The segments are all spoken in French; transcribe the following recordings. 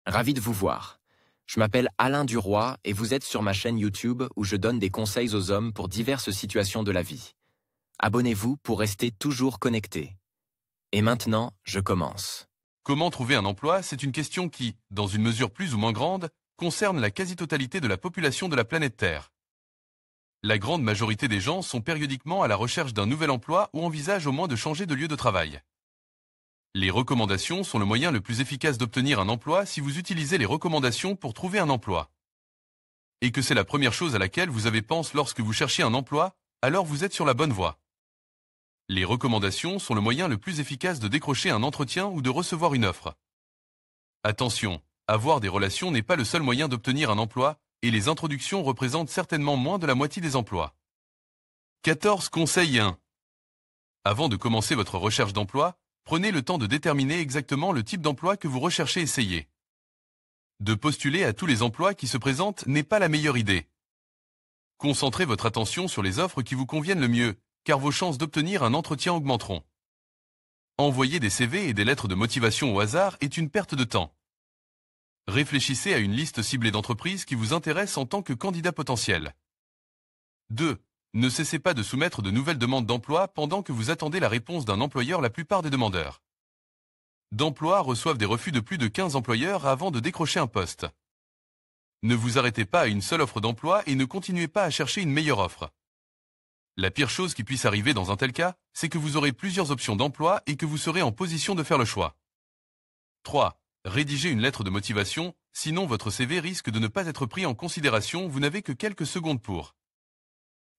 Ravi de vous voir. Je m'appelle Alain Duroy et vous êtes sur ma chaîne YouTube où je donne des conseils aux hommes pour diverses situations de la vie. Abonnez-vous pour rester toujours connecté. Et maintenant, je commence. Comment trouver un emploi, c'est une question qui, dans une mesure plus ou moins grande, concerne la quasi-totalité de la population de la planète Terre. La grande majorité des gens sont périodiquement à la recherche d'un nouvel emploi ou envisagent au moins de changer de lieu de travail. Les recommandations sont le moyen le plus efficace d'obtenir un emploi si vous utilisez les recommandations pour trouver un emploi. Et que c'est la première chose à laquelle vous avez pensé lorsque vous cherchez un emploi, alors vous êtes sur la bonne voie. Les recommandations sont le moyen le plus efficace de décrocher un entretien ou de recevoir une offre. Attention, avoir des relations n'est pas le seul moyen d'obtenir un emploi, et les introductions représentent certainement moins de la moitié des emplois. 14 conseils 1. Avant de commencer votre recherche d'emploi, prenez le temps de déterminer exactement le type d'emploi que vous recherchez essayer. De postuler à tous les emplois qui se présentent n'est pas la meilleure idée. Concentrez votre attention sur les offres qui vous conviennent le mieux, car vos chances d'obtenir un entretien augmenteront. Envoyer des CV et des lettres de motivation au hasard est une perte de temps. Réfléchissez à une liste ciblée d'entreprises qui vous intéressent en tant que candidat potentiel. 2. Ne cessez pas de soumettre de nouvelles demandes d'emploi pendant que vous attendez la réponse d'un employeur. La plupart des demandeurs d'emploi reçoivent des refus de plus de 15 employeurs avant de décrocher un poste. Ne vous arrêtez pas à une seule offre d'emploi et ne continuez pas à chercher une meilleure offre. La pire chose qui puisse arriver dans un tel cas, c'est que vous aurez plusieurs options d'emploi et que vous serez en position de faire le choix. 3. Rédigez une lettre de motivation, sinon votre CV risque de ne pas être pris en considération. Vous n'avez que quelques secondes pour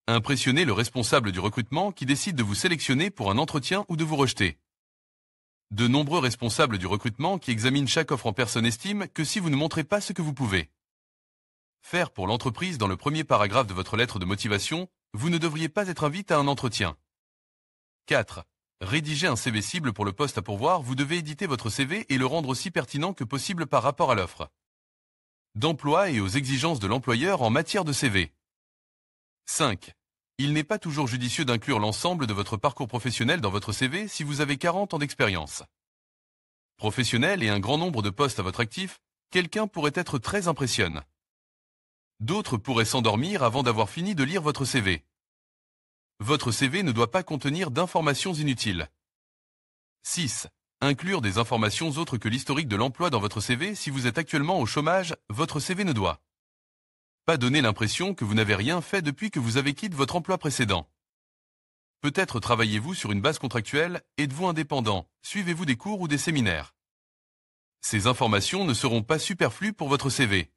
impressionner le responsable du recrutement qui décide de vous sélectionner pour un entretien ou de vous rejeter. De nombreux responsables du recrutement qui examinent chaque offre en personne estiment que si vous ne montrez pas ce que vous pouvez faire pour l'entreprise dans le premier paragraphe de votre lettre de motivation, vous ne devriez pas être invité à un entretien. 4. Rédigez un CV cible pour le poste à pourvoir. Vous devez éditer votre CV et le rendre aussi pertinent que possible par rapport à l'offre d'emploi et aux exigences de l'employeur en matière de CV. 5. Il n'est pas toujours judicieux d'inclure l'ensemble de votre parcours professionnel dans votre CV si vous avez 40 ans d'expérience professionnelle et un grand nombre de postes à votre actif. Quelqu'un pourrait être très impressionné. D'autres pourraient s'endormir avant d'avoir fini de lire votre CV. Votre CV ne doit pas contenir d'informations inutiles. 6. Inclure des informations autres que l'historique de l'emploi dans votre CV. Si vous êtes actuellement au chômage, votre CV ne doit pas donner l'impression que vous n'avez rien fait depuis que vous avez quitté votre emploi précédent. Peut-être travaillez-vous sur une base contractuelle, êtes-vous indépendant, suivez-vous des cours ou des séminaires. Ces informations ne seront pas superflues pour votre CV.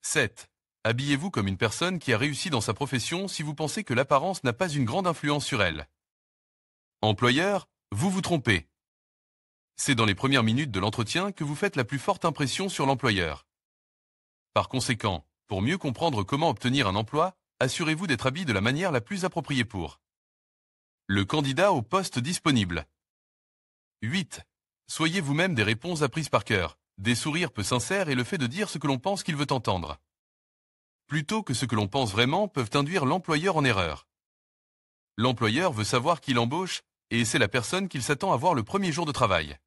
7. Habillez-vous comme une personne qui a réussi dans sa profession si vous pensez que l'apparence n'a pas une grande influence sur elle. Employeur, vous vous trompez. C'est dans les premières minutes de l'entretien que vous faites la plus forte impression sur l'employeur. Par conséquent, pour mieux comprendre comment obtenir un emploi, assurez-vous d'être habillé de la manière la plus appropriée pour le candidat au poste disponible. 8. Soyez vous-même des réponses apprises par cœur, des sourires peu sincères et le fait de dire ce que l'on pense qu'il veut entendre, plutôt que ce que l'on pense vraiment, peuvent induire l'employeur en erreur. L'employeur veut savoir qui l'embauche, et c'est la personne qu'il s'attend à voir le premier jour de travail.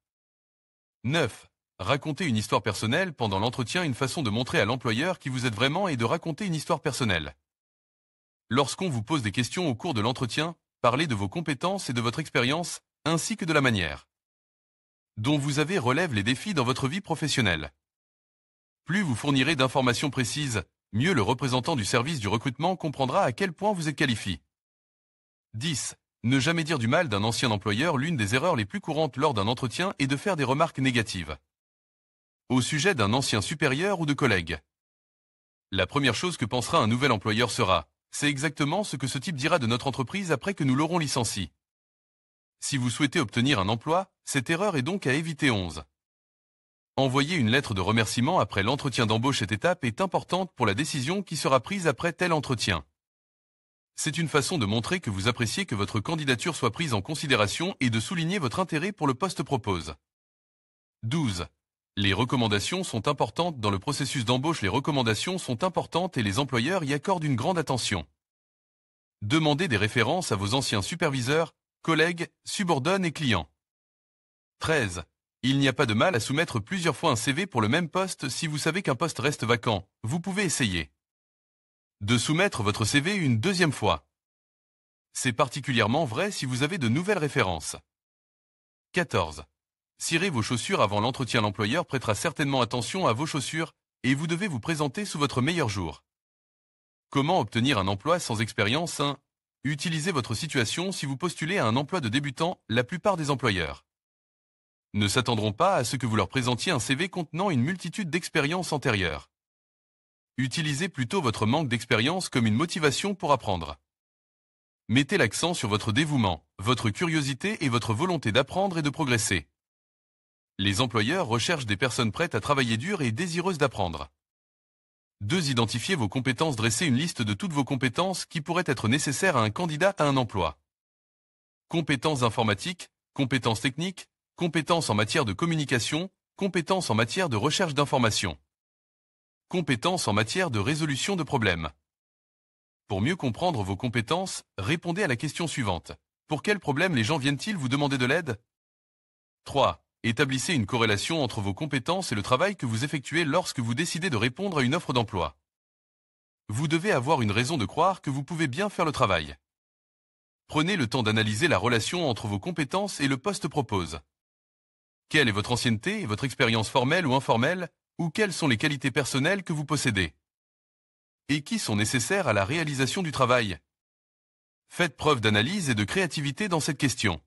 9. Raconter une histoire personnelle pendant l'entretien. Une façon de montrer à l'employeur qui vous êtes vraiment est de raconter une histoire personnelle. Lorsqu'on vous pose des questions au cours de l'entretien, parlez de vos compétences et de votre expérience, ainsi que de la manière dont vous avez relève les défis dans votre vie professionnelle. Plus vous fournirez d'informations précises, mieux le représentant du service du recrutement comprendra à quel point vous êtes qualifié. 10. Ne jamais dire du mal d'un ancien employeur. L'une des erreurs les plus courantes lors d'un entretien est de faire des remarques négatives au sujet d'un ancien supérieur ou de collègue. La première chose que pensera un nouvel employeur sera « C'est exactement ce que ce type dira de notre entreprise après que nous l'aurons licencié ». Si vous souhaitez obtenir un emploi, cette erreur est donc à éviter. 11. Envoyer une lettre de remerciement après l'entretien d'embauche. Cette étape est importante pour la décision qui sera prise après tel entretien. C'est une façon de montrer que vous appréciez que votre candidature soit prise en considération et de souligner votre intérêt pour le poste proposé. 12. Les recommandations sont importantes dans le processus d'embauche. Les recommandations sont importantes et les employeurs y accordent une grande attention. Demandez des références à vos anciens superviseurs, collègues, subordonnés et clients. 13. Il n'y a pas de mal à soumettre plusieurs fois un CV pour le même poste si vous savez qu'un poste reste vacant. Vous pouvez essayer de soumettre votre CV une deuxième fois. C'est particulièrement vrai si vous avez de nouvelles références. 14. Cirez vos chaussures avant l'entretien. L'employeur prêtera certainement attention à vos chaussures et vous devez vous présenter sous votre meilleur jour. Comment obtenir un emploi sans expérience 1. Utilisez votre situation si vous postulez à un emploi de débutant. La plupart des employeurs ne s'attendront pas à ce que vous leur présentiez un CV contenant une multitude d'expériences antérieures. Utilisez plutôt votre manque d'expérience comme une motivation pour apprendre. Mettez l'accent sur votre dévouement, votre curiosité et votre volonté d'apprendre et de progresser. Les employeurs recherchent des personnes prêtes à travailler dur et désireuses d'apprendre. 2. Identifiez vos compétences. Dressez une liste de toutes vos compétences qui pourraient être nécessaires à un candidat à un emploi. Compétences informatiques, compétences techniques, compétences en matière de communication, compétences en matière de recherche d'informations. Compétences en matière de résolution de problèmes. Pour mieux comprendre vos compétences, répondez à la question suivante. Pour quels problèmes les gens viennent-ils vous demander de l'aide 3. Établissez une corrélation entre vos compétences et le travail que vous effectuez lorsque vous décidez de répondre à une offre d'emploi. Vous devez avoir une raison de croire que vous pouvez bien faire le travail. Prenez le temps d'analyser la relation entre vos compétences et le poste proposé. Quelle est votre ancienneté et votre expérience formelle ou informelle, ou quelles sont les qualités personnelles que vous possédez? Et qui sont nécessaires à la réalisation du travail? Faites preuve d'analyse et de créativité dans cette question.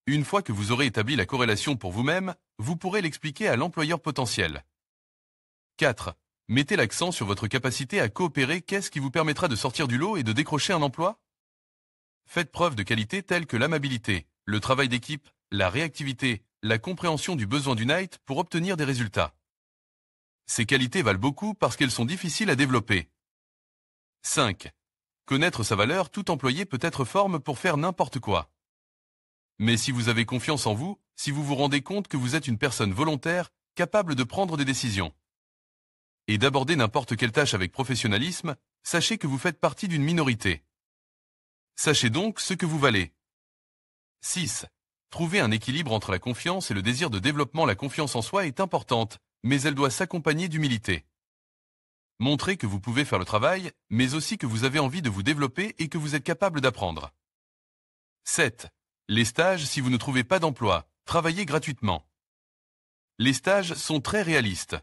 Une fois que vous aurez établi la corrélation pour vous-même, vous pourrez l'expliquer à l'employeur potentiel. 4. Mettez l'accent sur votre capacité à coopérer. Qu'est-ce qui vous permettra de sortir du lot et de décrocher un emploi? Faites preuve de qualités telles que l'amabilité, le travail d'équipe, la réactivité, la compréhension du besoin du NIT pour obtenir des résultats. Ces qualités valent beaucoup parce qu'elles sont difficiles à développer. 5. Connaître sa valeur. Tout employé peut être forme pour faire n'importe quoi. Mais si vous avez confiance en vous, si vous vous rendez compte que vous êtes une personne volontaire, capable de prendre des décisions et d'aborder n'importe quelle tâche avec professionnalisme, sachez que vous faites partie d'une minorité. Sachez donc ce que vous valez. 6. Trouvez un équilibre entre la confiance et le désir de développement. La confiance en soi est importante, mais elle doit s'accompagner d'humilité. Montrez que vous pouvez faire le travail, mais aussi que vous avez envie de vous développer et que vous êtes capable d'apprendre. 7. Les stages. Si vous ne trouvez pas d'emploi, travaillez gratuitement. Les stages sont très réalistes.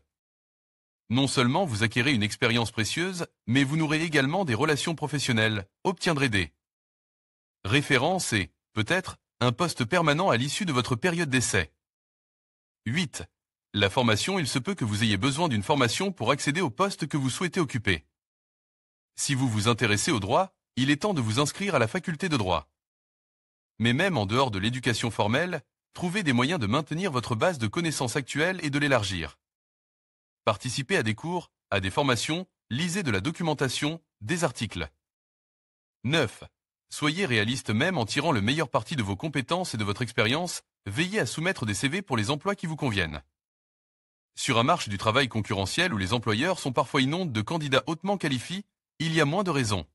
Non seulement vous acquérez une expérience précieuse, mais vous nourrez également des relations professionnelles, obtiendrez des références et, peut-être, un poste permanent à l'issue de votre période d'essai. 8. La formation. Il se peut que vous ayez besoin d'une formation pour accéder au poste que vous souhaitez occuper. Si vous vous intéressez au droit, il est temps de vous inscrire à la faculté de droit. Mais même en dehors de l'éducation formelle, trouvez des moyens de maintenir votre base de connaissances actuelle et de l'élargir. Participez à des cours, à des formations, lisez de la documentation, des articles. 9. Soyez réaliste. Même en tirant le meilleur parti de vos compétences et de votre expérience, veillez à soumettre des CV pour les emplois qui vous conviennent. Sur un marché du travail concurrentiel où les employeurs sont parfois inondés de candidats hautement qualifiés, il y a moins de raisons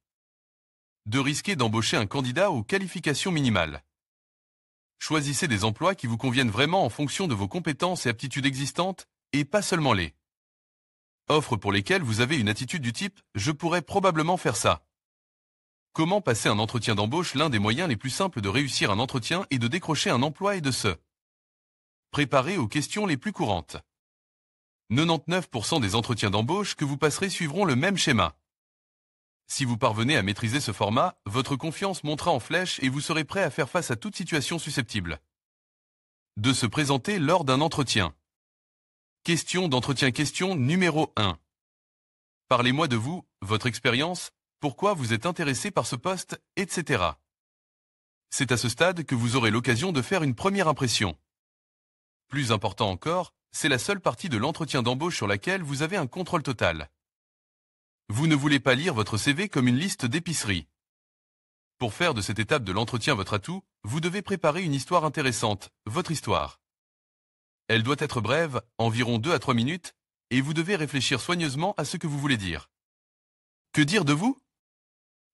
de risquer d'embaucher un candidat aux qualifications minimales. Choisissez des emplois qui vous conviennent vraiment en fonction de vos compétences et aptitudes existantes, et pas seulement les offres pour lesquelles vous avez une attitude du type « je pourrais probablement faire ça ». Comment passer un entretien d'embauche? L'un des moyens les plus simples de réussir un entretien et de décrocher un emploi est de se préparer aux questions les plus courantes. 99% des entretiens d'embauche que vous passerez suivront le même schéma. Si vous parvenez à maîtriser ce format, votre confiance montera en flèche et vous serez prêt à faire face à toute situation susceptible de se présenter lors d'un entretien. Question d'entretien. Question numéro 1. Parlez-moi de vous, votre expérience, pourquoi vous êtes intéressé par ce poste, etc. C'est à ce stade que vous aurez l'occasion de faire une première impression. Plus important encore, c'est la seule partie de l'entretien d'embauche sur laquelle vous avez un contrôle total. Vous ne voulez pas lire votre CV comme une liste d'épicerie. Pour faire de cette étape de l'entretien votre atout, vous devez préparer une histoire intéressante, votre histoire. Elle doit être brève, environ 2 à 3 minutes, et vous devez réfléchir soigneusement à ce que vous voulez dire. Que dire de vous?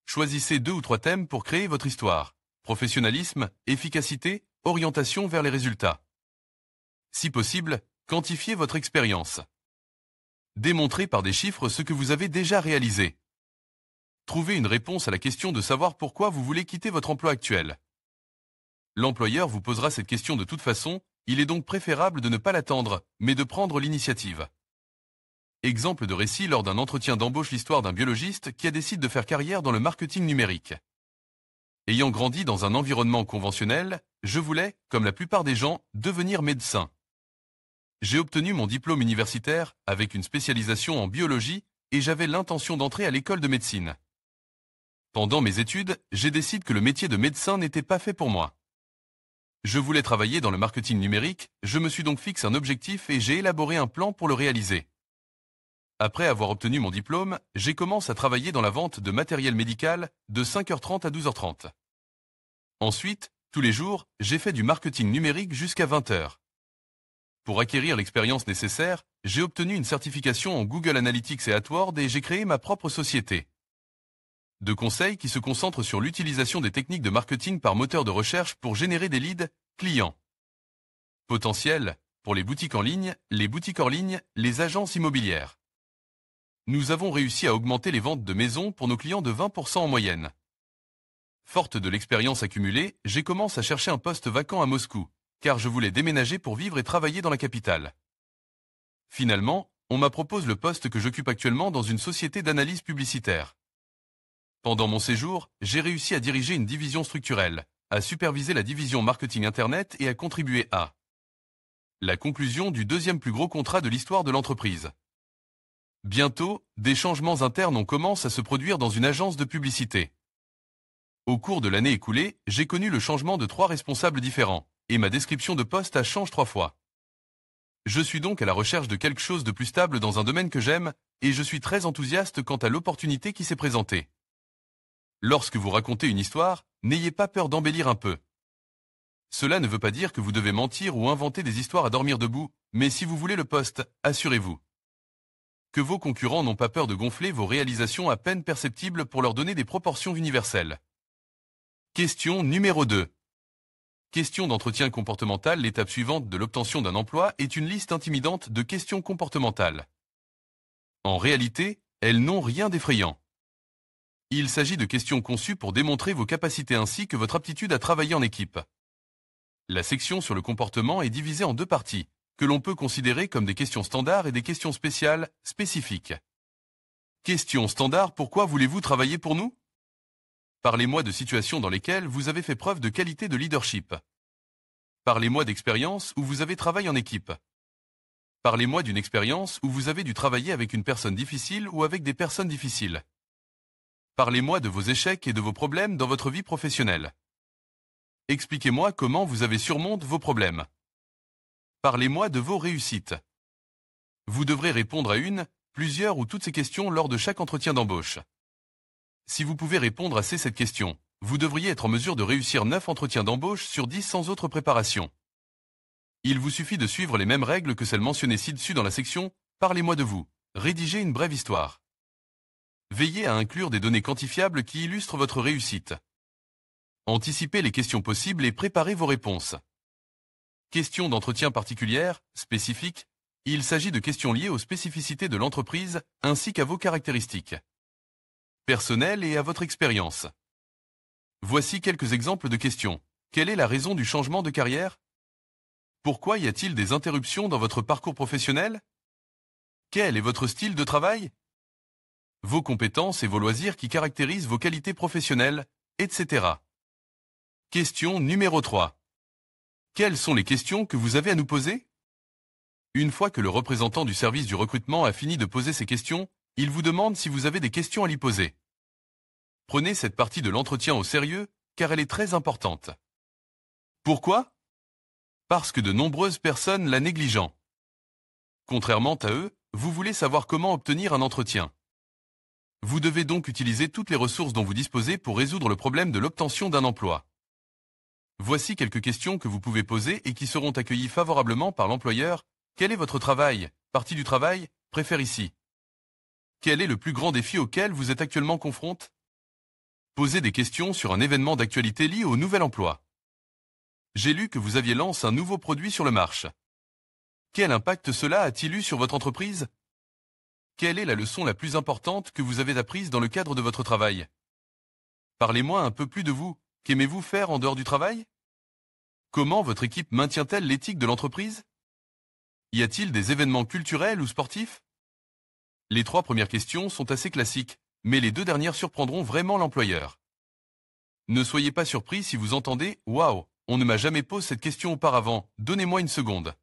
Choisissez 2 ou 3 thèmes pour créer votre histoire. Professionnalisme, efficacité, orientation vers les résultats. Si possible, quantifiez votre expérience. Démontrez par des chiffres ce que vous avez déjà réalisé. Trouvez une réponse à la question de savoir pourquoi vous voulez quitter votre emploi actuel. L'employeur vous posera cette question de toute façon, il est donc préférable de ne pas l'attendre, mais de prendre l'initiative. Exemple de récit lors d'un entretien d'embauche, l'histoire d'un biologiste qui a décidé de faire carrière dans le marketing numérique. Ayant grandi dans un environnement conventionnel, je voulais, comme la plupart des gens, devenir médecin. J'ai obtenu mon diplôme universitaire avec une spécialisation en biologie et j'avais l'intention d'entrer à l'école de médecine. Pendant mes études, j'ai décidé que le métier de médecin n'était pas fait pour moi. Je voulais travailler dans le marketing numérique, je me suis donc fixé un objectif et j'ai élaboré un plan pour le réaliser. Après avoir obtenu mon diplôme, j'ai commencé à travailler dans la vente de matériel médical de 5h30 à 12h30. Ensuite, tous les jours, j'ai fait du marketing numérique jusqu'à 20h. Pour acquérir l'expérience nécessaire, j'ai obtenu une certification en Google Analytics et AdWords et j'ai créé ma propre société de conseil qui se concentre sur l'utilisation des techniques de marketing par moteur de recherche pour générer des leads clients potentiels pour les boutiques en ligne, les boutiques hors ligne, les agences immobilières. Nous avons réussi à augmenter les ventes de maisons pour nos clients de 20% en moyenne. Forte de l'expérience accumulée, j'ai commencé à chercher un poste vacant à Moscou, car je voulais déménager pour vivre et travailler dans la capitale. Finalement, on m'a proposé le poste que j'occupe actuellement dans une société d'analyse publicitaire. Pendant mon séjour, j'ai réussi à diriger une division structurelle, à superviser la division marketing Internet et à contribuer à la conclusion du deuxième plus gros contrat de l'histoire de l'entreprise. Bientôt, des changements internes ont commencé à se produire dans une agence de publicité. Au cours de l'année écoulée, j'ai connu le changement de 3 responsables différents, et ma description de poste a changé 3 fois. Je suis donc à la recherche de quelque chose de plus stable dans un domaine que j'aime, et je suis très enthousiaste quant à l'opportunité qui s'est présentée. Lorsque vous racontez une histoire, n'ayez pas peur d'embellir un peu. Cela ne veut pas dire que vous devez mentir ou inventer des histoires à dormir debout, mais si vous voulez le poste, assurez-vous que vos concurrents n'ont pas peur de gonfler vos réalisations à peine perceptibles pour leur donner des proportions universelles. Question numéro 2. Question d'entretien comportemental. L'étape suivante de l'obtention d'un emploi est une liste intimidante de questions comportementales. En réalité, elles n'ont rien d'effrayant. Il s'agit de questions conçues pour démontrer vos capacités ainsi que votre aptitude à travailler en équipe. La section sur le comportement est divisée en 2 parties, que l'on peut considérer comme des questions standards et des questions spéciales, spécifiques. Question standard. Pourquoi voulez-vous travailler pour nous? Parlez-moi de situations dans lesquelles vous avez fait preuve de qualité de leadership. Parlez-moi d'expériences où vous avez travaillé en équipe. Parlez-moi d'une expérience où vous avez dû travailler avec une personne difficile ou avec des personnes difficiles. Parlez-moi de vos échecs et de vos problèmes dans votre vie professionnelle. Expliquez-moi comment vous avez surmonté vos problèmes. Parlez-moi de vos réussites. Vous devrez répondre à une, plusieurs ou toutes ces questions lors de chaque entretien d'embauche. Si vous pouvez répondre à cette question, vous devriez être en mesure de réussir 9 entretiens d'embauche sur 10 sans autre préparation. Il vous suffit de suivre les mêmes règles que celles mentionnées ci-dessus dans la section « Parlez-moi de vous ». Rédigez une brève histoire. Veillez à inclure des données quantifiables qui illustrent votre réussite. Anticipez les questions possibles et préparez vos réponses. Questions d'entretien particulières, spécifiques. Il s'agit de questions liées aux spécificités de l'entreprise ainsi qu'à vos caractéristiques personnelles et à votre expérience. Voici quelques exemples de questions. Quelle est la raison du changement de carrière? Pourquoi y a-t-il des interruptions dans votre parcours professionnel? Quel est votre style de travail? Vos compétences et vos loisirs qui caractérisent vos qualités professionnelles, etc. Question numéro 3. Quelles sont les questions que vous avez à nous poser? Une fois que le représentant du service du recrutement a fini de poser ses questions, il vous demande si vous avez des questions à lui poser. Prenez cette partie de l'entretien au sérieux, car elle est très importante. Pourquoi? Parce que de nombreuses personnes la négligent. Contrairement à eux, vous voulez savoir comment obtenir un entretien. Vous devez donc utiliser toutes les ressources dont vous disposez pour résoudre le problème de l'obtention d'un emploi. Voici quelques questions que vous pouvez poser et qui seront accueillies favorablement par l'employeur. Quel est votre travail? Partie du travail? Préfère ici. Quel est le plus grand défi auquel vous êtes actuellement confronté? Posez des questions sur un événement d'actualité lié au nouvel emploi. J'ai lu que vous aviez lancé un nouveau produit sur le marché. Quel impact cela a-t-il eu sur votre entreprise? Quelle est la leçon la plus importante que vous avez apprise dans le cadre de votre travail? Parlez-moi un peu plus de vous. Qu'aimez-vous faire en dehors du travail? Comment votre équipe maintient-elle l'éthique de l'entreprise? Y a-t-il des événements culturels ou sportifs? Les 3 premières questions sont assez classiques, mais les 2 dernières surprendront vraiment l'employeur. Ne soyez pas surpris si vous entendez « Waouh, on ne m'a jamais posé cette question auparavant, donnez-moi une seconde ».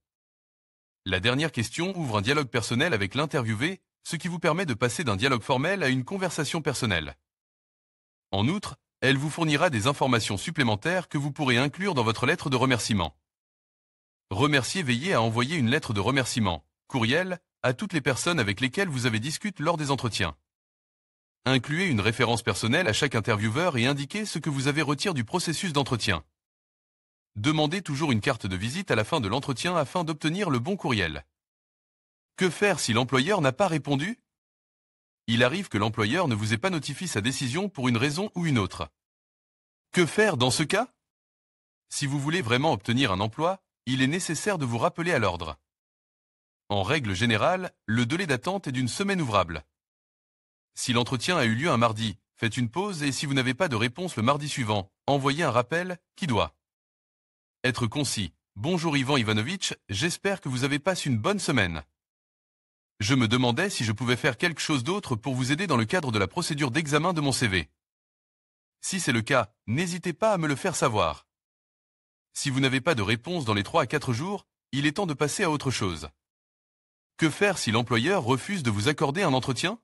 La dernière question ouvre un dialogue personnel avec l'interviewé, ce qui vous permet de passer d'un dialogue formel à une conversation personnelle. En outre, elle vous fournira des informations supplémentaires que vous pourrez inclure dans votre lettre de remerciement. Remerciez, veillez à envoyer une lettre de remerciement, courriel, à toutes les personnes avec lesquelles vous avez discuté lors des entretiens. Incluez une référence personnelle à chaque intervieweur et indiquez ce que vous avez retiré du processus d'entretien. Demandez toujours une carte de visite à la fin de l'entretien afin d'obtenir le bon courriel. Que faire si l'employeur n'a pas répondu? Il arrive que l'employeur ne vous ait pas notifié sa décision pour une raison ou une autre. Que faire dans ce cas? Si vous voulez vraiment obtenir un emploi, il est nécessaire de vous rappeler à l'ordre. En règle générale, le délai d'attente est d'une semaine ouvrable. Si l'entretien a eu lieu un mardi, faites une pause et si vous n'avez pas de réponse le mardi suivant, envoyez un rappel qui doit être concis. Bonjour Ivan Ivanovitch, j'espère que vous avez passé une bonne semaine. Je me demandais si je pouvais faire quelque chose d'autre pour vous aider dans le cadre de la procédure d'examen de mon CV. Si c'est le cas, n'hésitez pas à me le faire savoir. Si vous n'avez pas de réponse dans les 3 à 4 jours, il est temps de passer à autre chose. Que faire si l'employeur refuse de vous accorder un entretien?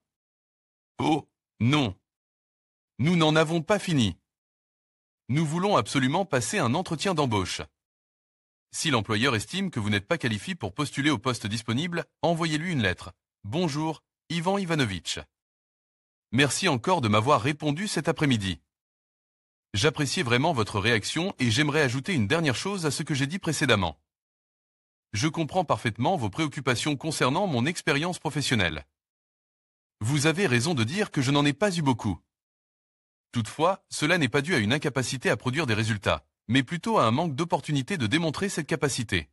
Oh, non. Nous n'en avons pas fini. Nous voulons absolument passer un entretien d'embauche. Si l'employeur estime que vous n'êtes pas qualifié pour postuler au poste disponible, envoyez-lui une lettre. Bonjour, Ivan Ivanovitch. Merci encore de m'avoir répondu cet après-midi. J'appréciais vraiment votre réaction et j'aimerais ajouter une dernière chose à ce que j'ai dit précédemment. Je comprends parfaitement vos préoccupations concernant mon expérience professionnelle. Vous avez raison de dire que je n'en ai pas eu beaucoup. Toutefois, cela n'est pas dû à une incapacité à produire des résultats, mais plutôt à un manque d'opportunité de démontrer cette capacité.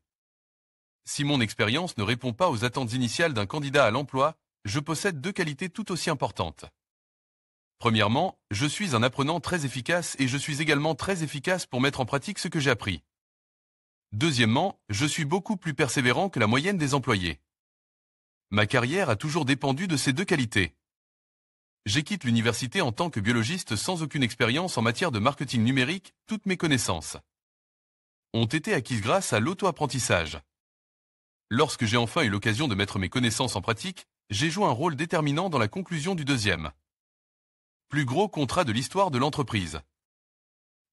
Si mon expérience ne répond pas aux attentes initiales d'un candidat à l'emploi, je possède 2 qualités tout aussi importantes. Premièrement, je suis un apprenant très efficace et je suis également très efficace pour mettre en pratique ce que j'ai appris. Deuxièmement, je suis beaucoup plus persévérant que la moyenne des employés. Ma carrière a toujours dépendu de ces 2 qualités. J'ai quitté l'université en tant que biologiste sans aucune expérience en matière de marketing numérique, toutes mes connaissances ont été acquises grâce à l'auto-apprentissage. Lorsque j'ai enfin eu l'occasion de mettre mes connaissances en pratique, j'ai joué un rôle déterminant dans la conclusion du 2e plus gros contrat de l'histoire de l'entreprise.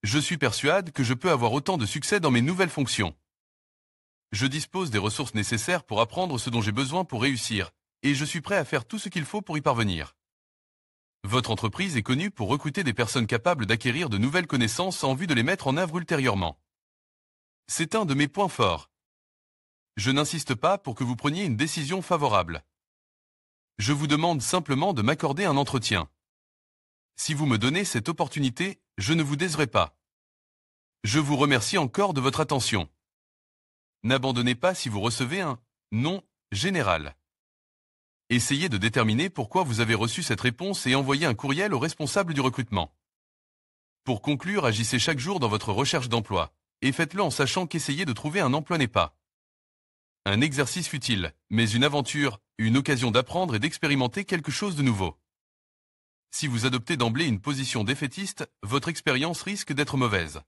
Je suis persuadé que je peux avoir autant de succès dans mes nouvelles fonctions. Je dispose des ressources nécessaires pour apprendre ce dont j'ai besoin pour réussir, et je suis prêt à faire tout ce qu'il faut pour y parvenir. Votre entreprise est connue pour recruter des personnes capables d'acquérir de nouvelles connaissances en vue de les mettre en œuvre ultérieurement. C'est un de mes points forts. Je n'insiste pas pour que vous preniez une décision favorable. Je vous demande simplement de m'accorder un entretien. Si vous me donnez cette opportunité, je ne vous décerai pas. Je vous remercie encore de votre attention. N'abandonnez pas si vous recevez un « non » général. Essayez de déterminer pourquoi vous avez reçu cette réponse et envoyez un courriel au responsable du recrutement. Pour conclure, agissez chaque jour dans votre recherche d'emploi, et faites-le en sachant qu'essayer de trouver un emploi n'est pas un exercice futile, mais une aventure, une occasion d'apprendre et d'expérimenter quelque chose de nouveau. Si vous adoptez d'emblée une position défaitiste, votre expérience risque d'être mauvaise.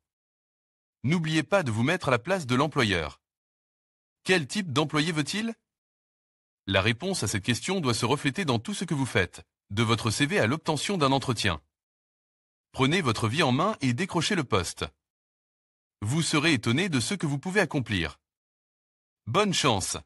N'oubliez pas de vous mettre à la place de l'employeur. Quel type d'employé veut-il? La réponse à cette question doit se refléter dans tout ce que vous faites, de votre CV à l'obtention d'un entretien. Prenez votre vie en main et décrochez le poste. Vous serez étonné de ce que vous pouvez accomplir. Bonne chance!